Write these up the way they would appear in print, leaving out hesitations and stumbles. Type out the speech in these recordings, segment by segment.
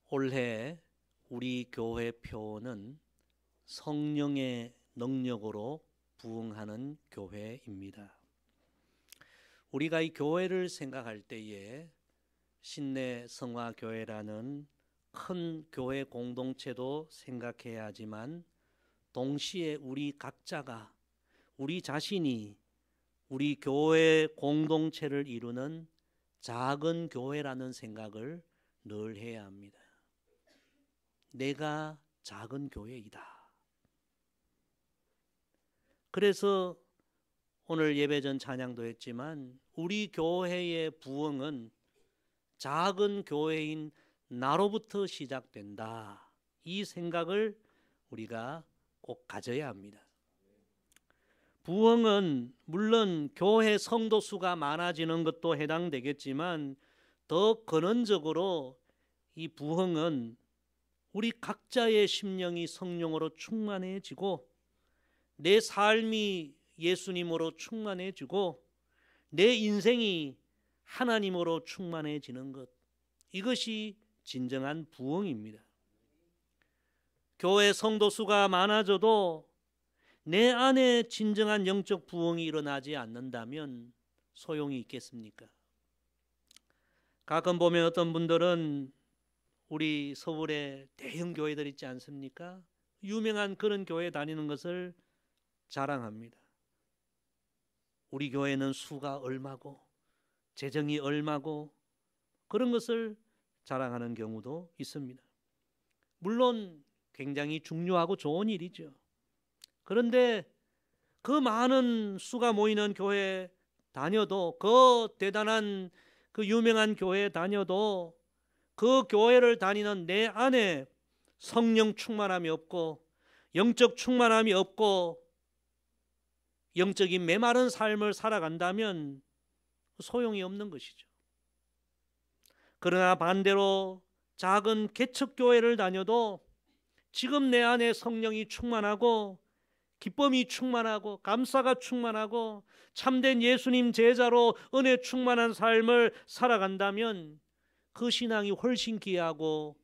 올해 우리 교회 표는 성령의 능력으로 부흥하는 교회입니다. 우리가 이 교회를 생각할 때에 신내 성화교회라는 큰 교회 공동체도 생각해야 하지만 동시에 우리 각자가 우리 자신이 우리 교회 공동체를 이루는 작은 교회라는 생각을 늘 해야 합니다. 내가 작은 교회이다. 그래서 오늘 예배 전 찬양도 했지만 우리 교회의 부흥은 작은 교회인 나로부터 시작된다. 이 생각을 우리가 꼭 가져야 합니다. 부흥은 물론 교회 성도 수가 많아지는 것도 해당되겠지만 더 근원적으로 이 부흥은 우리 각자의 심령이 성령으로 충만해지고 내 삶이 예수님으로 충만해지고 내 인생이 하나님으로 충만해지는 것, 이것이 진정한 부흥입니다. 교회 성도 수가 많아져도 내 안에 진정한 영적 부흥이 일어나지 않는다면 소용이 있겠습니까? 가끔 보면 어떤 분들은 우리 서울에 대형 교회들 있지 않습니까? 유명한 그런 교회 다니는 것을 자랑합니다. 우리 교회는 수가 얼마고 재정이 얼마고 그런 것을 자랑하는 경우도 있습니다. 물론 굉장히 중요하고 좋은 일이죠. 그런데 그 많은 수가 모이는 교회 다녀도 그 대단한 그 유명한 교회 다녀도 그 교회를 다니는 내 안에 성령 충만함이 없고 영적 충만함이 없고 영적인 메마른 삶을 살아간다면 소용이 없는 것이죠. 그러나 반대로 작은 개척교회를 다녀도 지금 내 안에 성령이 충만하고 기쁨이 충만하고 감사가 충만하고 참된 예수님 제자로 은혜 충만한 삶을 살아간다면 그 신앙이 훨씬 귀하고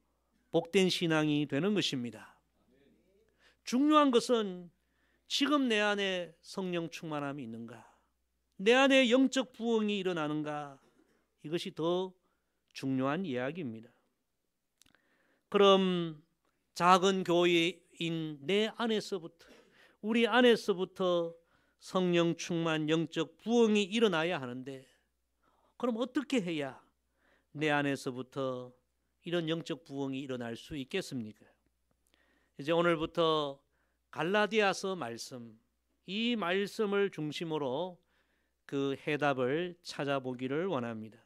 복된 신앙이 되는 것입니다. 중요한 것은 지금 내 안에 성령 충만함이 있는가, 내 안에 영적 부흥이 일어나는가, 이것이 더 중요한 이야기입니다. 그럼 작은 교회인 내 안에서부터, 우리 안에서부터 성령 충만 영적 부흥이 일어나야 하는데, 그럼 어떻게 해야 내 안에서부터 이런 영적 부흥이 일어날 수 있겠습니까? 이제 오늘부터 갈라디아서 말씀, 이 말씀을 중심으로 그 해답을 찾아보기를 원합니다.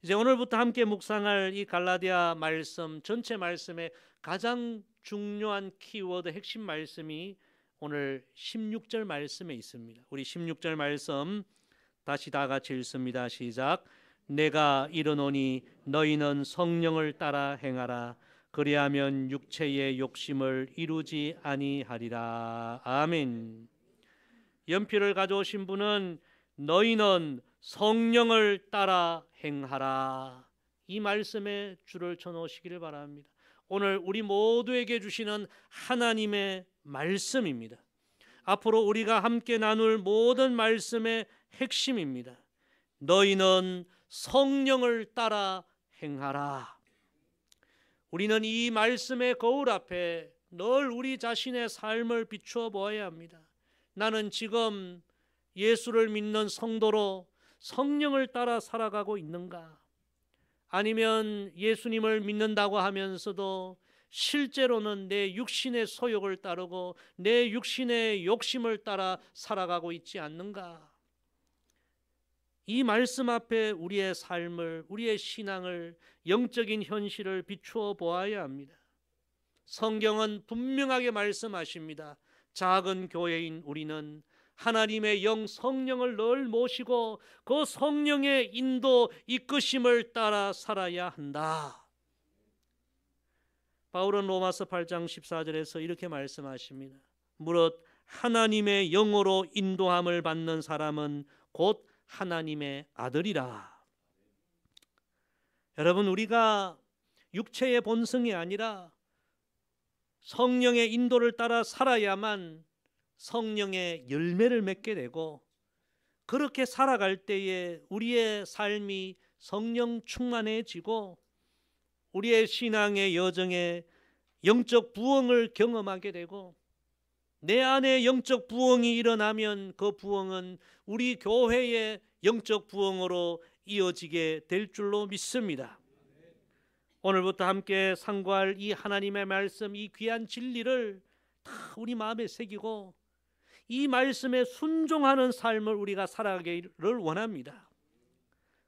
이제 오늘부터 함께 묵상할 이 갈라디아 말씀, 전체 말씀의 가장 중요한 키워드, 핵심 말씀이 오늘 16절 말씀에 있습니다. 우리 16절 말씀 다시 다 같이 읽습니다. 시작. 내가 이르노니 너희는 성령을 따라 행하라. 그리하면 육체의 욕심을 이루지 아니하리라. 아멘. 연필을 가져오신 분은 너희는 성령을 따라 행하라. 이 말씀에 줄을 쳐놓으시기를 바랍니다. 오늘 우리 모두에게 주시는 하나님의 말씀입니다. 앞으로 우리가 함께 나눌 모든 말씀의 핵심입니다. 너희는 성령을 따라 행하라. 우리는 이 말씀의 거울 앞에 늘 우리 자신의 삶을 비추어 보아야 합니다. 나는 지금 예수를 믿는 성도로 성령을 따라 살아가고 있는가? 아니면 예수님을 믿는다고 하면서도 실제로는 내 육신의 소욕을 따르고 내 육신의 욕심을 따라 살아가고 있지 않는가? 이 말씀 앞에 우리의 삶을, 우리의 신앙을, 영적인 현실을 비추어 보아야 합니다. 성경은 분명하게 말씀하십니다. 작은 교회인 우리는 하나님의 영 성령을 늘 모시고 그 성령의 인도 이끄심을 따라 살아야 한다. 바울은 로마서 8장 14절에서 이렇게 말씀하십니다. 무릇 하나님의 영으로 인도함을 받는 사람은 곧 하나님의 아들이라. 여러분, 우리가 육체의 본성이 아니라 성령의 인도를 따라 살아야만 성령의 열매를 맺게 되고, 그렇게 살아갈 때에 우리의 삶이 성령 충만해지고 우리의 신앙의 여정에 영적 부흥을 경험하게 되고, 내 안에 영적 부흥이 일어나면 그 부흥은 우리 교회의 영적 부흥으로 이어지게 될 줄로 믿습니다. 오늘부터 함께 상고할 이 하나님의 말씀, 이 귀한 진리를 다 우리 마음에 새기고 이 말씀에 순종하는 삶을 우리가 살아가기를 원합니다.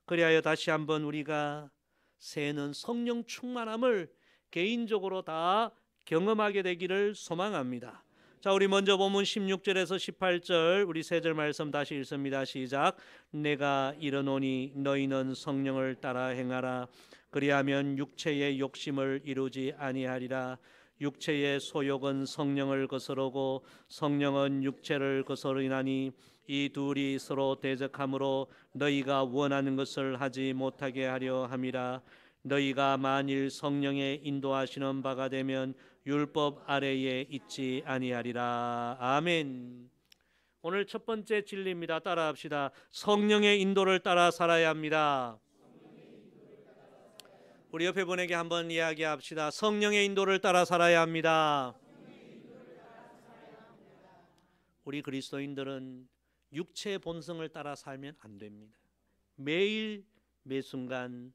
그리하여 다시 한번 우리가 새는 성령 충만함을 개인적으로 다 경험하게 되기를 소망합니다. 자, 우리 먼저 본문 16절에서 18절 우리 세 절 말씀 다시 읽습니다. 시작. 내가 이르노니 너희는 성령을 따라 행하라. 그리하면 육체의 욕심을 이루지 아니하리라. 육체의 소욕은 성령을 거스르고 성령은 육체를 거스르나니 이 둘이 서로 대적하므로 너희가 원하는 것을 하지 못하게 하려 함이라. 너희가 만일 성령의 인도하시는 바가 되면 율법 아래에 있지 아니하리라. 아멘. 오늘 첫 번째 진리입니다. 따라합시다. 성령의 인도를 따라 살아야 합니다. 우리 옆에 분에게 한번 이야기합시다. 성령의 인도를 따라 살아야 합니다. 우리 그리스도인들은 육체의 본성을 따라 살면 안 됩니다. 매일 매순간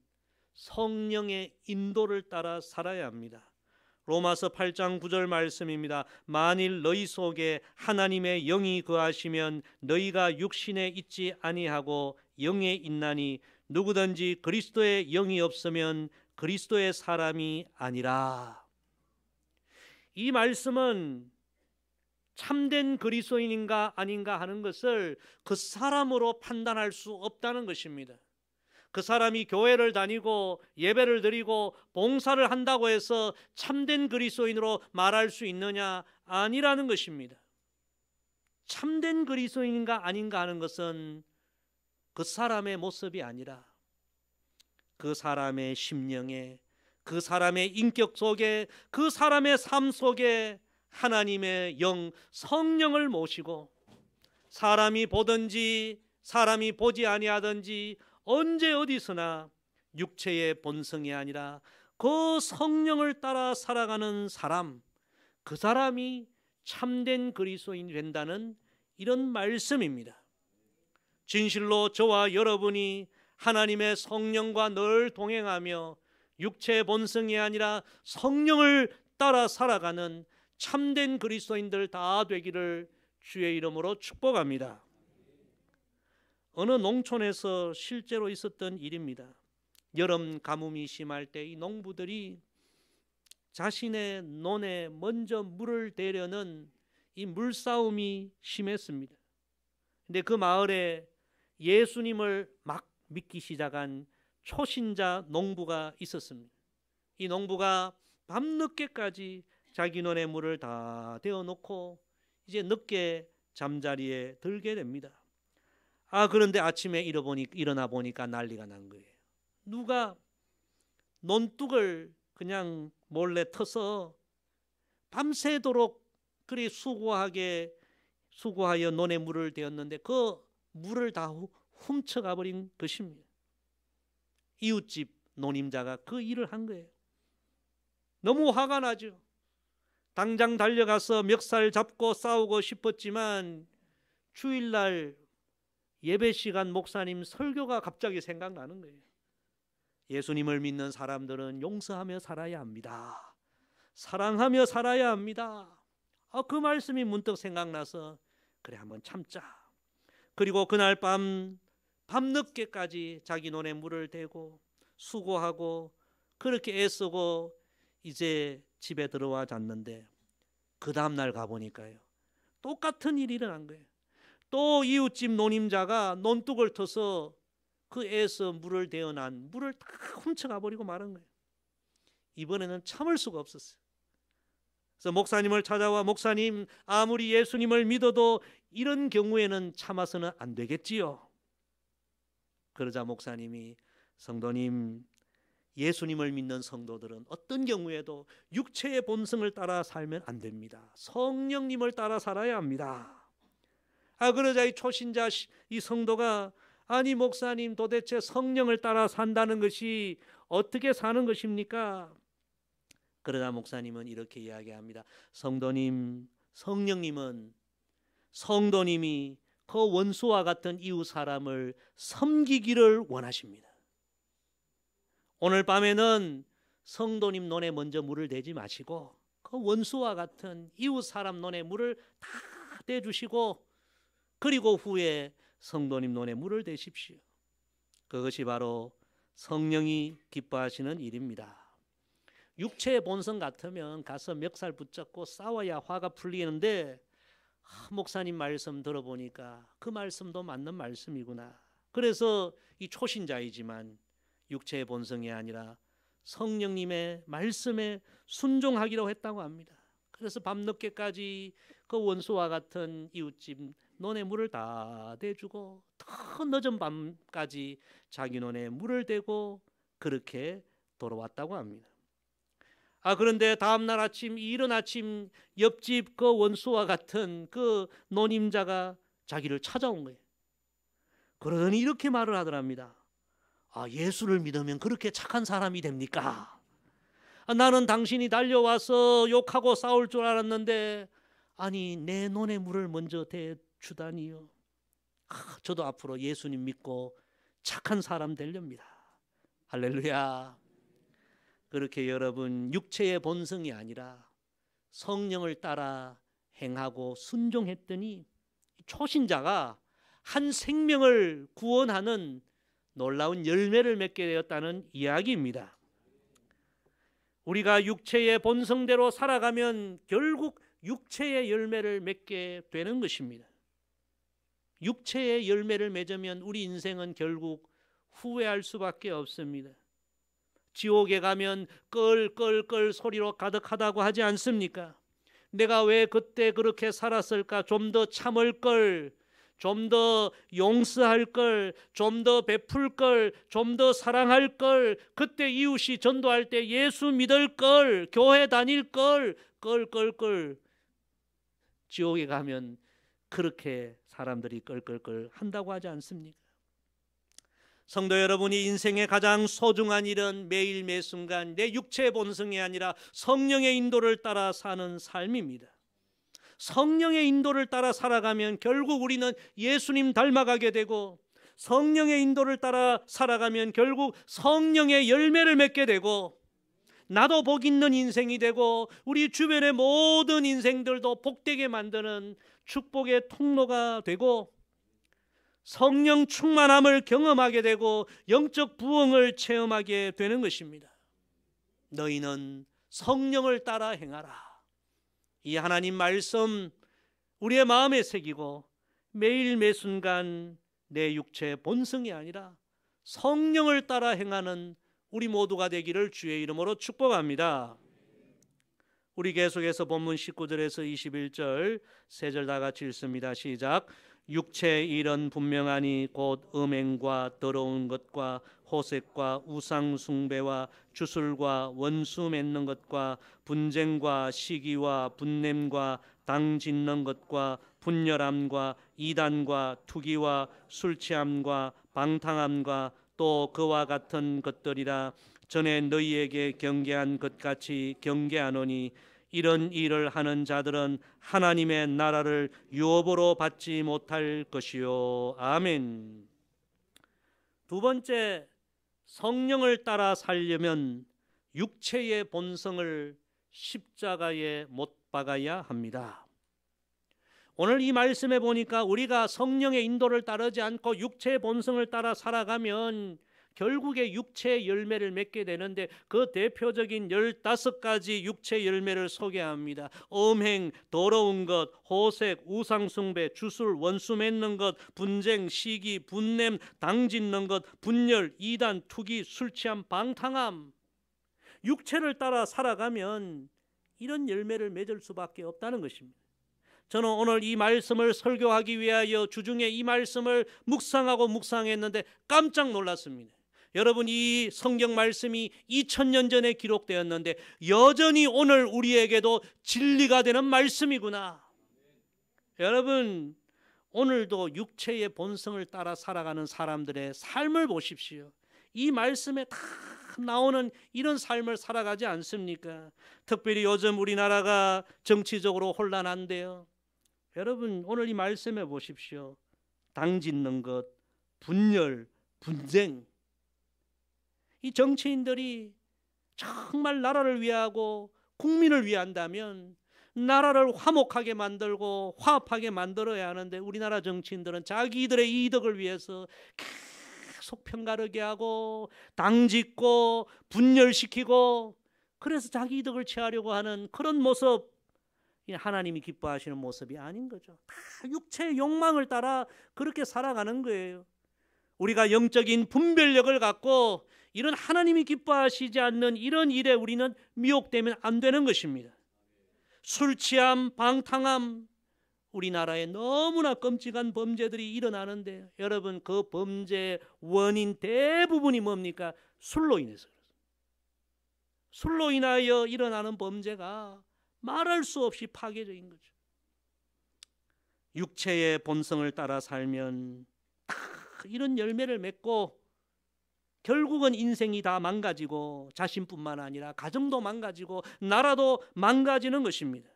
성령의 인도를 따라 살아야 합니다. 로마서 8장 9절 말씀입니다. 만일 너희 속에 하나님의 영이 거하시면 너희가 육신에 있지 아니하고 영에 있나니 누구든지 그리스도의 영이 없으면 그리스도의 사람이 아니라. 이 말씀은 참된 그리스도인인가 아닌가 하는 것을 그 사람으로 판단할 수 없다는 것입니다. 그 사람이 교회를 다니고 예배를 드리고 봉사를 한다고 해서 참된 그리스도인으로 말할 수 있느냐? 아니라는 것입니다. 참된 그리스도인인가 아닌가 하는 것은 그 사람의 모습이 아니라 그 사람의 심령에, 그 사람의 인격 속에, 그 사람의 삶 속에 하나님의 영, 성령을 모시고 사람이 보든지 사람이 보지 아니하든지 언제 어디서나 육체의 본성이 아니라 그 성령을 따라 살아가는 사람, 그 사람이 참된 그리스도인이 된다는 이런 말씀입니다. 진실로 저와 여러분이 하나님의 성령과 늘 동행하며 육체의 본성이 아니라 성령을 따라 살아가는 참된 그리스도인들 다 되기를 주의 이름으로 축복합니다. 어느 농촌에서 실제로 있었던 일입니다. 여름 가뭄이 심할 때 이 농부들이 자신의 논에 먼저 물을 대려는 이 물싸움이 심했습니다. 근데 그 마을에 예수님을 막 믿기 시작한 초신자 농부가 있었습니다. 이 농부가 밤늦게까지 자기 논에 물을 다 데워놓고 이제 늦게 잠자리에 들게 됩니다. 그런데 아침에 일어나 보니까 난리가 난 거예요. 누가 논둑을 그냥 몰래 터서 밤새도록 그리 수고하여 논에 물을 대었는데 그 물을 다 훔쳐가 버린 것입니다. 이웃집 노님자가 그 일을 한 거예요. 너무 화가 나죠. 당장 달려가서 멱살 잡고 싸우고 싶었지만 주일날 예배 시간 목사님 설교가 갑자기 생각나는 거예요. 예수님을 믿는 사람들은 용서하며 살아야 합니다. 사랑하며 살아야 합니다. 그 말씀이 문득 생각나서 그래 한번 참자. 그리고 그날 밤늦게까지 자기 논에 물을 대고 수고하고 그렇게 애쓰고 이제 집에 들어와 잤는데 그 다음날 가보니까요 똑같은 일이 일어난 거예요. 또 이웃집 노님자가 논둑을 터서 그 애서 물을 대어난 물을 다 훔쳐가 버리고 말은 거예요. 이번에는 참을 수가 없었어요. 그래서 목사님을 찾아와 목사님 아무리 예수님을 믿어도 이런 경우에는 참아서는 안 되겠지요. 그러자 목사님이 성도님 예수님을 믿는 성도들은 어떤 경우에도 육체의 본성을 따라 살면 안 됩니다. 성령님을 따라 살아야 합니다. 그러자 이 초신자 이 성도가 아니 목사님 도대체 성령을 따라 산다는 것이 어떻게 사는 것입니까? 그러자 목사님은 이렇게 이야기합니다. 성도님, 성령님은 성도님이 그 원수와 같은 이웃 사람을 섬기기를 원하십니다. 오늘 밤에는 성도님 눈에 먼저 물을 대지 마시고 그 원수와 같은 이웃 사람 눈에 물을 다 대주시고 그리고 후에 성도님 눈에 물을 대십시오. 그것이 바로 성령이 기뻐하시는 일입니다. 육체의 본성 같으면 가서 멱살 붙잡고 싸워야 화가 풀리는데 목사님 말씀 들어보니까 그 말씀도 맞는 말씀이구나. 그래서 이 초신자이지만 육체의 본성이 아니라 성령님의 말씀에 순종하기로 했다고 합니다. 그래서 밤늦게까지 그 원수와 같은 이웃집 논에 물을 다 대주고 더 늦은 밤까지 자기 논에 물을 대고 그렇게 돌아왔다고 합니다. 그런데 다음날 아침 이른 아침 옆집 그 원수와 같은 그 노님자가 자기를 찾아온 거예요. 그러더니 이렇게 말을 하더랍니다. 예수를 믿으면 그렇게 착한 사람이 됩니까? 나는 당신이 달려와서 욕하고 싸울 줄 알았는데 아니 내 논에 물을 먼저 대주다니요. 저도 앞으로 예수님 믿고 착한 사람 되렵니다. 할렐루야. 그렇게 여러분 육체의 본성이 아니라 성령을 따라 행하고 순종했더니 초신자가 한 생명을 구원하는 놀라운 열매를 맺게 되었다는 이야기입니다. 우리가 육체의 본성대로 살아가면 결국 육체의 열매를 맺게 되는 것입니다. 육체의 열매를 맺으면 우리 인생은 결국 후회할 수밖에 없습니다. 지옥에 가면 껄껄껄 소리로 가득하다고 하지 않습니까? 내가 왜 그때 그렇게 살았을까? 좀 더 참을 걸, 좀 더 용서할 걸, 좀 더 베풀 걸, 좀 더 사랑할 걸, 그때 이웃이 전도할 때 예수 믿을 걸, 교회 다닐 걸, 껄껄껄. 지옥에 가면 그렇게 사람들이 껄껄껄 한다고 하지 않습니까? 성도 여러분이 인생의 가장 소중한 일은 매일 매순간 내 육체의 본성이 아니라 성령의 인도를 따라 사는 삶입니다. 성령의 인도를 따라 살아가면 결국 우리는 예수님 닮아가게 되고 성령의 인도를 따라 살아가면 결국 성령의 열매를 맺게 되고 나도 복 있는 인생이 되고 우리 주변의 모든 인생들도 복되게 만드는 축복의 통로가 되고 성령 충만함을 경험하게 되고 영적 부흥을 체험하게 되는 것입니다. 너희는 성령을 따라 행하라. 이 하나님 말씀 우리의 마음에 새기고 매일 매순간 내 육체의 본성이 아니라 성령을 따라 행하는 우리 모두가 되기를 주의 이름으로 축복합니다. 우리 계속해서 본문 19절에서 21절 세 절 다 같이 읽습니다. 시작. 육체의 일은 분명하니 곧 음행과 더러운 것과 호색과 우상 숭배와 주술과 원수 맺는 것과 분쟁과 시기와 분냄과 당 짓는 것과 분열함과 이단과 투기와 술 취함과 방탕함과 또 그와 같은 것들이라. 전에 너희에게 경계한 것 같이 경계하노니 이런 일을 하는 자들은 하나님의 나라를 유업으로 받지 못할 것이요. 아멘. 두 번째, 성령을 따라 살려면 육체의 본성을 십자가에 못 박아야 합니다. 오늘 이 말씀에 보니까 우리가 성령의 인도를 따르지 않고 육체의 본성을 따라 살아가면 결국에 육체의 열매를 맺게 되는데 그 대표적인 15가지 육체 열매를 소개합니다. 음행, 더러운 것, 호색, 우상숭배, 주술, 원수 맺는 것, 분쟁, 시기, 분냄, 당 짓는 것, 분열, 이단, 투기, 술취함, 방탕함. 육체를 따라 살아가면 이런 열매를 맺을 수밖에 없다는 것입니다. 저는 오늘 이 말씀을 설교하기 위하여 주중에 이 말씀을 묵상하고 묵상했는데 깜짝 놀랐습니다. 여러분, 이 성경 말씀이 2000년 전에 기록되었는데 여전히 오늘 우리에게도 진리가 되는 말씀이구나. 여러분, 오늘도 육체의 본성을 따라 살아가는 사람들의 삶을 보십시오. 이 말씀에 다 나오는 이런 삶을 살아가지 않습니까? 특별히 요즘 우리나라가 정치적으로 혼란한데요. 여러분, 오늘 이 말씀에 보십시오. 당 짓는 것, 분열, 분쟁. 이 정치인들이 정말 나라를 위하고 국민을 위한다면 나라를 화목하게 만들고 화합하게 만들어야 하는데, 우리나라 정치인들은 자기들의 이득을 위해서 계속 편가르게 하고 당짓고 분열시키고, 그래서 자기 이득을 취하려고 하는 그런 모습, 하나님이 기뻐하시는 모습이 아닌 거죠. 다 육체의 욕망을 따라 그렇게 살아가는 거예요. 우리가 영적인 분별력을 갖고 이런 하나님이 기뻐하시지 않는 이런 일에 우리는 미혹되면 안 되는 것입니다. 술 취함, 방탕함, 우리나라에 너무나 끔찍한 범죄들이 일어나는데, 여러분, 그 범죄의 원인 대부분이 뭡니까? 술로 인해서. 술로 인하여 일어나는 범죄가 말할 수 없이 파괴적인 거죠. 육체의 본성을 따라 살면 이런 열매를 맺고 결국은 인생이 다 망가지고 자신뿐만 아니라 가정도 망가지고 나라도 망가지는 것입니다.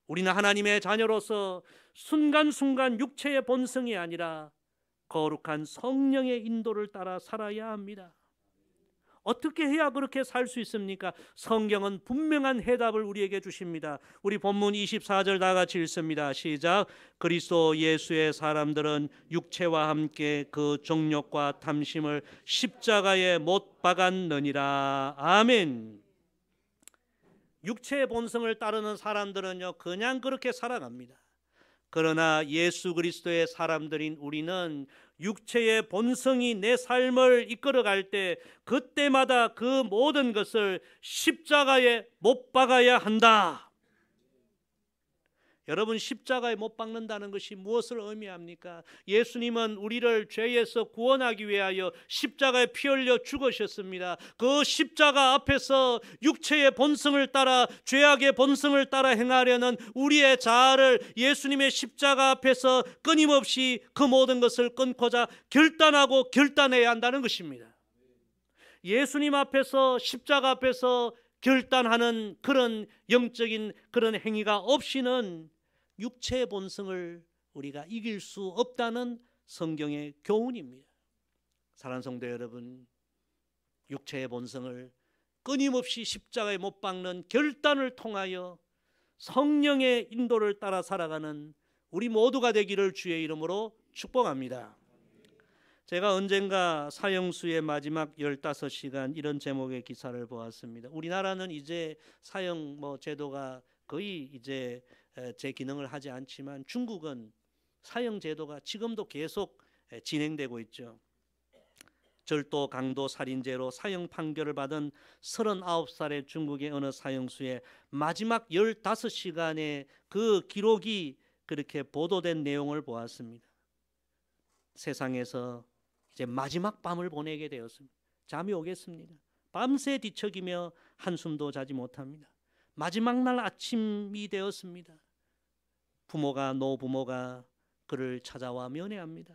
우리는 하나님의 자녀로서 순간순간 육체의 본성이 아니라 거룩한 성령의 인도를 따라 살아야 합니다. 어떻게 해야 그렇게 살 수 있습니까? 성경은 분명한 해답을 우리에게 주십니다. 우리 본문 24절 다 같이 읽습니다. 시작. 그리스도 예수의 사람들은 육체와 함께 그 정욕과 탐심을 십자가에 못 박았느니라. 아멘. 육체의 본성을 따르는 사람들은요, 그냥 그렇게 살아갑니다. 그러나 예수 그리스도의 사람들인 우리는 육체의 본성이 내 삶을 이끌어갈 때 그때마다 그 모든 것을 십자가에 못 박아야 한다. 여러분, 십자가에 못 박는다는 것이 무엇을 의미합니까? 예수님은 우리를 죄에서 구원하기 위하여 십자가에 피 흘려 죽으셨습니다. 그 십자가 앞에서 육체의 본성을 따라, 죄악의 본성을 따라 행하려는 우리의 자아를 예수님의 십자가 앞에서 끊임없이 그 모든 것을 끊고자 결단하고 결단해야 한다는 것입니다. 예수님 앞에서, 십자가 앞에서 결단하는 그런 영적인 그런 행위가 없이는 육체의 본성을 우리가 이길 수 없다는 성경의 교훈입니다. 사랑하는 성도 여러분, 육체의 본성을 끊임없이 십자가에 못 박는 결단을 통하여 성령의 인도를 따라 살아가는 우리 모두가 되기를 주의 이름으로 축복합니다. 제가 언젠가 사형수의 마지막 15시간 이런 제목의 기사를 보았습니다. 우리나라는 이제 사형 제도가 거의 이제 제 기능을 하지 않지만 중국은 사형 제도가 지금도 계속 진행되고 있죠. 절도, 강도, 살인죄로 사형 판결을 받은 39살의 중국의 어느 사형수의 마지막 15시간의 그 기록이 그렇게 보도된 내용을 보았습니다. 세상에서 이제 마지막 밤을 보내게 되었습니다. 잠이 오겠습니까? 밤새 뒤척이며 한숨도 자지 못합니다. 마지막 날 아침이 되었습니다. 노부모가 그를 찾아와 면회합니다.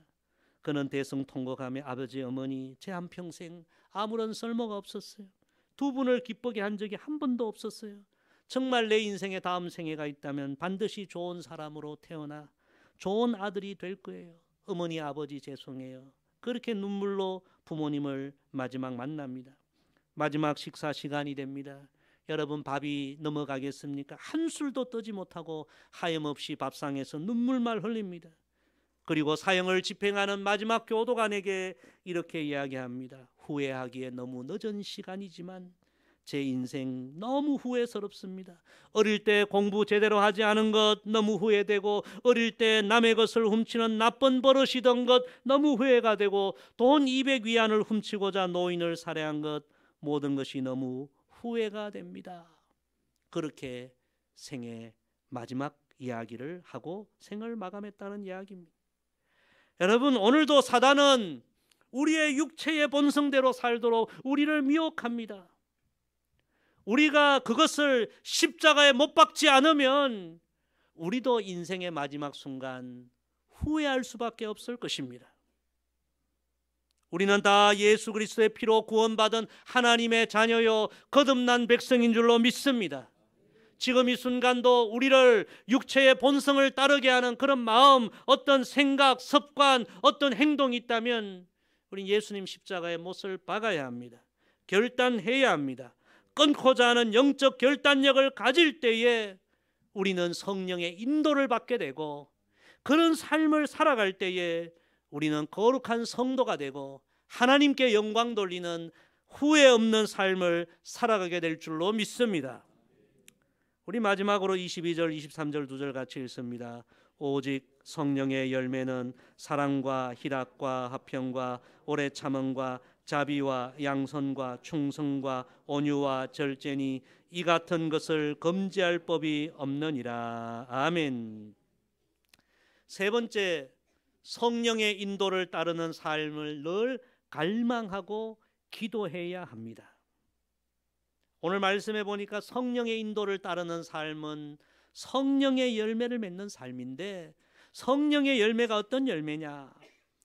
그는 대성통곡하며 아버지, 어머니, 제 한평생 아무런 쓸모가 없었어요. 두 분을 기쁘게 한 적이 한 번도 없었어요. 정말 내 인생의 다음 생애가 있다면 반드시 좋은 사람으로 태어나 좋은 아들이 될 거예요. 어머니, 아버지 죄송해요. 그렇게 눈물로 부모님을 마지막 만납니다. 마지막 식사 시간이 됩니다. 여러분, 밥이 넘어가겠습니까? 한술도 뜨지 못하고 하염없이 밥상에서 눈물만 흘립니다. 그리고 사형을 집행하는 마지막 교도관에게 이렇게 이야기합니다. 후회하기에 너무 늦은 시간이지만 제 인생 너무 후회스럽습니다. 어릴 때 공부 제대로 하지 않은 것 너무 후회되고, 어릴 때 남의 것을 훔치는 나쁜 버릇이던 것 너무 후회가 되고, 돈 200위안을 훔치고자 노인을 살해한 것 모든 것이 너무 후회가 됩니다. 그렇게 생애 마지막 이야기를 하고 생을 마감했다는 이야기입니다. 여러분, 오늘도 사단은 우리의 육체의 본성대로 살도록 우리를 미혹합니다. 우리가 그것을 십자가에 못 박지 않으면 우리도 인생의 마지막 순간 후회할 수밖에 없을 것입니다. 우리는 다 예수 그리스도의 피로 구원받은 하나님의 자녀요 거듭난 백성인 줄로 믿습니다. 지금 이 순간도 우리를 육체의 본성을 따르게 하는 그런 마음, 어떤 생각, 습관, 어떤 행동이 있다면 우린 예수님 십자가의 못을 박아야 합니다. 결단해야 합니다. 끊고자 하는 영적 결단력을 가질 때에 우리는 성령의 인도를 받게 되고, 그런 삶을 살아갈 때에 우리는 거룩한 성도가 되고 하나님께 영광 돌리는 후회 없는 삶을 살아가게 될 줄로 믿습니다. 우리 마지막으로 22절, 23절 두 절 같이 읽습니다. 오직 성령의 열매는 사랑과 희락과 화평과 오래 참음과 자비와 양선과 충성과 온유와 절제니 이 같은 것을 금지할 법이 없느니라. 아멘. 세 번째, 성령의 인도를 따르는 삶을 늘 갈망하고 기도해야 합니다. 오늘 말씀해 보니까 성령의 인도를 따르는 삶은 성령의 열매를 맺는 삶인데, 성령의 열매가 어떤 열매냐?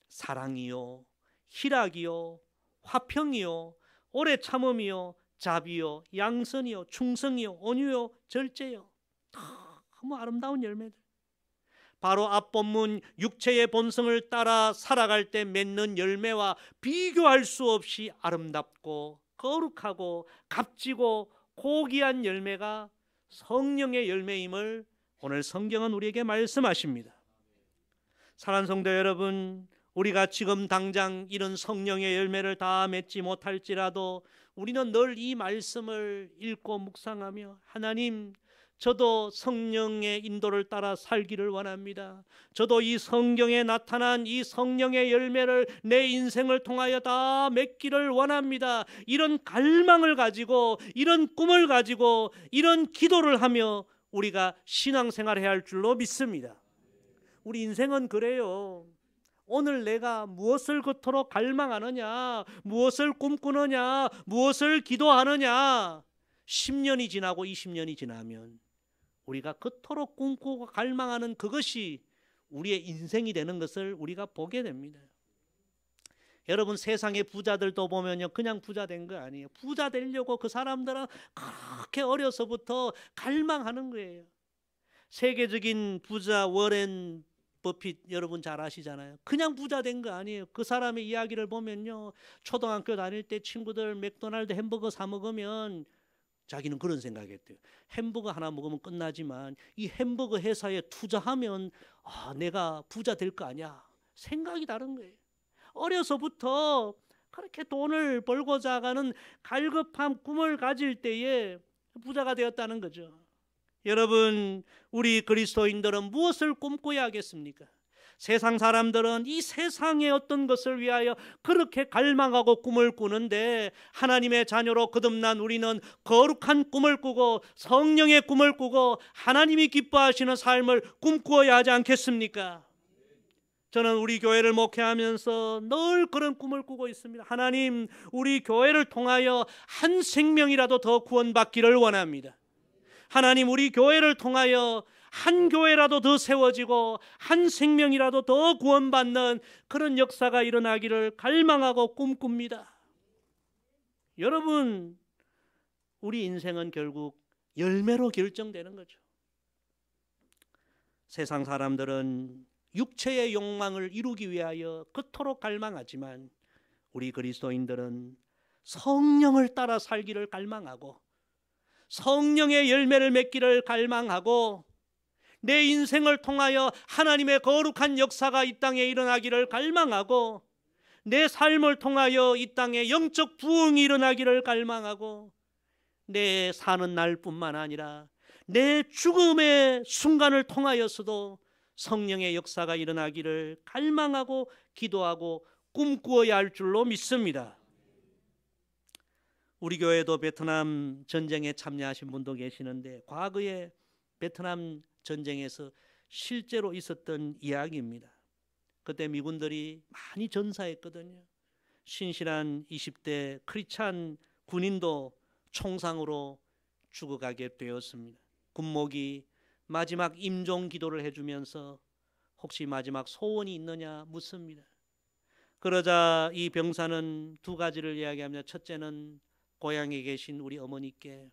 사랑이요, 희락이요, 화평이요, 오래 참음이요, 자비요, 양선이요, 충성이요, 온유요, 절제요. 너무 아름다운 열매들. 바로 앞본문 육체의 본성을 따라 살아갈 때 맺는 열매와 비교할 수 없이 아름답고 거룩하고 값지고 고귀한 열매가 성령의 열매임을 오늘 성경은 우리에게 말씀하십니다. 사랑하는 성도 여러분, 우리가 지금 당장 이런 성령의 열매를 다 맺지 못할지라도 우리는 늘 이 말씀을 읽고 묵상하며, 하나님, 저도 성령의 인도를 따라 살기를 원합니다. 저도 이 성경에 나타난 이 성령의 열매를 내 인생을 통하여 다 맺기를 원합니다. 이런 갈망을 가지고, 이런 꿈을 가지고, 이런 기도를 하며 우리가 신앙생활을 해야 할 줄로 믿습니다. 우리 인생은 그래요. 오늘 내가 무엇을 그토록 갈망하느냐, 무엇을 꿈꾸느냐, 무엇을 기도하느냐, 10년이 지나고 20년이 지나면 우리가 그토록 꿈꾸고 갈망하는 그것이 우리의 인생이 되는 것을 우리가 보게 됩니다. 여러분, 세상의 부자들도 보면요, 그냥 부자 된 거 아니에요. 부자 되려고 그 사람들은 그렇게 어려서부터 갈망하는 거예요. 세계적인 부자 워렌 버핏 여러분 잘 아시잖아요. 그냥 부자 된 거 아니에요. 그 사람의 이야기를 보면요, 초등학교 다닐 때 친구들 맥도날드 햄버거 사 먹으면 자기는 그런 생각했대요. 햄버거 하나 먹으면 끝나지만 이 햄버거 회사에 투자하면 내가 부자 될 거 아니야. 생각이 다른 거예요. 어려서부터 그렇게 돈을 벌고자 하는 갈급한 꿈을 가질 때에 부자가 되었다는 거죠. 여러분, 우리 그리스도인들은 무엇을 꿈꿔야 하겠습니까? 세상 사람들은 이 세상의 어떤 것을 위하여 그렇게 갈망하고 꿈을 꾸는데, 하나님의 자녀로 거듭난 우리는 거룩한 꿈을 꾸고 성령의 꿈을 꾸고 하나님이 기뻐하시는 삶을 꿈꾸어야 하지 않겠습니까? 저는 우리 교회를 목회하면서 늘 그런 꿈을 꾸고 있습니다. 하나님, 우리 교회를 통하여 한 생명이라도 더 구원받기를 원합니다. 하나님, 우리 교회를 통하여 한 교회라도 더 세워지고 한 생명이라도 더 구원받는 그런 역사가 일어나기를 갈망하고 꿈꿉니다. 여러분, 우리 인생은 결국 열매로 결정되는 거죠. 세상 사람들은 육체의 욕망을 이루기 위하여 그토록 갈망하지만, 우리 그리스도인들은 성령을 따라 살기를 갈망하고 성령의 열매를 맺기를 갈망하고, 내 인생을 통하여 하나님의 거룩한 역사가 이 땅에 일어나기를 갈망하고, 내 삶을 통하여 이 땅에 영적 부흥이 일어나기를 갈망하고, 내 사는 날뿐만 아니라 내 죽음의 순간을 통하여서도 성령의 역사가 일어나기를 갈망하고 기도하고 꿈꾸어야 할 줄로 믿습니다. 우리 교회도 베트남 전쟁에 참여하신 분도 계시는데, 과거에 베트남 전쟁에서 실제로 있었던 이야기입니다. 그때 미군들이 많이 전사했거든요. 신실한 20대 크리스찬 군인도 총상으로 죽어가게 되었습니다. 군목이 마지막 임종 기도를 해주면서 혹시 마지막 소원이 있느냐 묻습니다. 그러자 이 병사는 두 가지를 이야기합니다. 첫째는 고향에 계신 우리 어머니께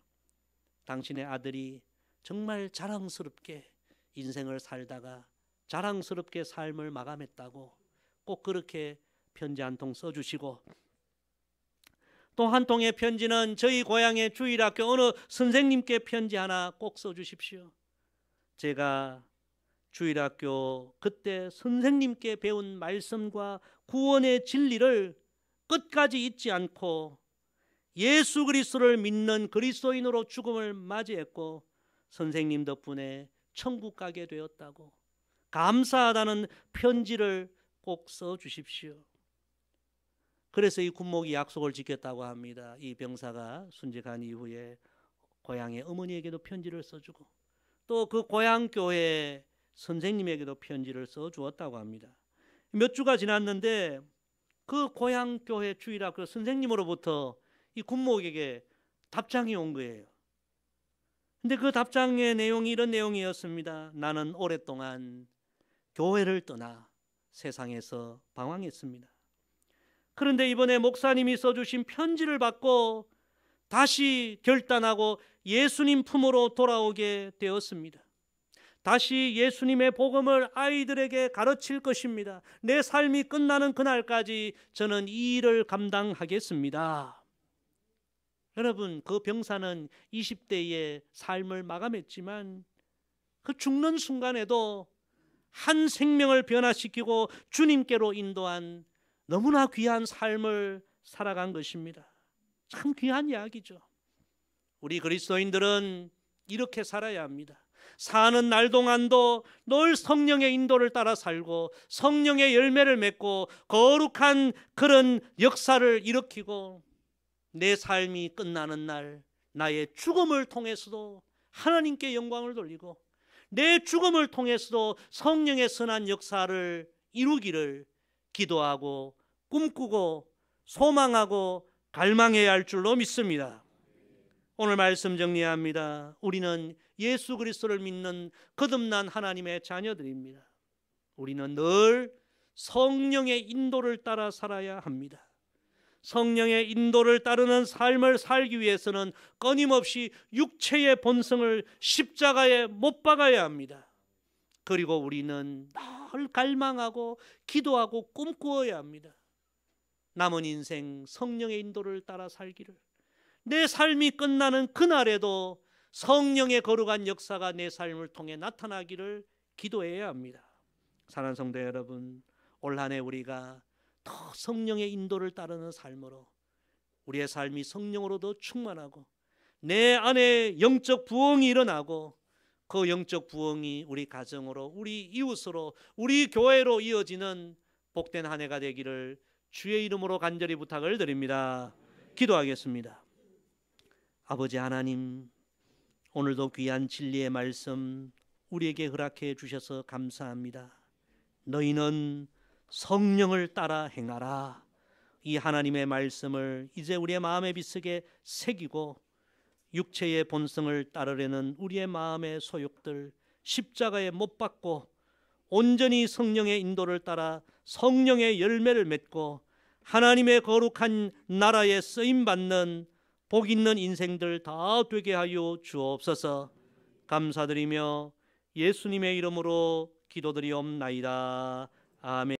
당신의 아들이 정말 자랑스럽게 인생을 살다가 자랑스럽게 삶을 마감했다고 꼭 그렇게 편지 한 통 써주시고, 또 한 통의 편지는 저희 고향의 주일학교 어느 선생님께 편지 하나 꼭 써주십시오. 제가 주일학교 그때 선생님께 배운 말씀과 구원의 진리를 끝까지 잊지 않고 예수 그리스도를 믿는 그리스도인으로 죽음을 맞이했고 선생님 덕분에 천국 가게 되었다고 감사하다는 편지를 꼭 써주십시오. 그래서 이 군목이 약속을 지켰다고 합니다. 이 병사가 순직한 이후에 고향의 어머니에게도 편지를 써주고 또 그 고향 교회 선생님에게도 편지를 써주었다고 합니다. 몇 주가 지났는데 그 고향 교회 주일학교 선생님으로부터 이 군목에게 답장이 온 거예요. 근데 그 답장의 내용이 이런 내용이었습니다. 나는 오랫동안 교회를 떠나 세상에서 방황했습니다. 그런데 이번에 목사님이 써주신 편지를 받고 다시 결단하고 예수님 품으로 돌아오게 되었습니다. 다시 예수님의 복음을 아이들에게 가르칠 것입니다. 내 삶이 끝나는 그날까지 저는 이 일을 감당하겠습니다. 여러분, 그 병사는 20대의 삶을 마감했지만 그 죽는 순간에도 한 생명을 변화시키고 주님께로 인도한 너무나 귀한 삶을 살아간 것입니다. 참 귀한 이야기죠. 우리 그리스도인들은 이렇게 살아야 합니다. 사는 날 동안도 늘 성령의 인도를 따라 살고 성령의 열매를 맺고 거룩한 그런 역사를 일으키고 내 삶이 끝나는 날 나의 죽음을 통해서도 하나님께 영광을 돌리고 내 죽음을 통해서도 성령의 선한 역사를 이루기를 기도하고 꿈꾸고 소망하고 갈망해야 할 줄로 믿습니다. 오늘 말씀 정리합니다. 우리는 예수 그리스도를 믿는 거듭난 하나님의 자녀들입니다. 우리는 늘 성령의 인도를 따라 살아야 합니다. 성령의 인도를 따르는 삶을 살기 위해서는 끊임없이 육체의 본성을 십자가에 못 박아야 합니다. 그리고 우리는 늘 갈망하고 기도하고 꿈꾸어야 합니다. 남은 인생 성령의 인도를 따라 살기를, 내 삶이 끝나는 그날에도 성령의 거룩한 역사가 내 삶을 통해 나타나기를 기도해야 합니다. 사랑하는 성도 여러분, 올 한 해 우리가 더 성령의 인도를 따르는 삶으로 우리의 삶이 성령으로 더 충만하고 내 안에 영적 부흥이 일어나고 그 영적 부흥이 우리 가정으로, 우리 이웃으로, 우리 교회로 이어지는 복된 한 해가 되기를 주의 이름으로 간절히 부탁을 드립니다. 기도하겠습니다. 아버지 하나님, 오늘도 귀한 진리의 말씀 우리에게 허락해 주셔서 감사합니다. 너희는 성령을 따라 행하라. 이 하나님의 말씀을 이제 우리의 마음에 빗속에 새기고 육체의 본성을 따르려는 우리의 마음의 소욕들 십자가에 못 박고 온전히 성령의 인도를 따라 성령의 열매를 맺고 하나님의 거룩한 나라에 쓰임받는 복 있는 인생들 다 되게 하여 주옵소서. 감사드리며 예수님의 이름으로 기도드리옵나이다. 아멘.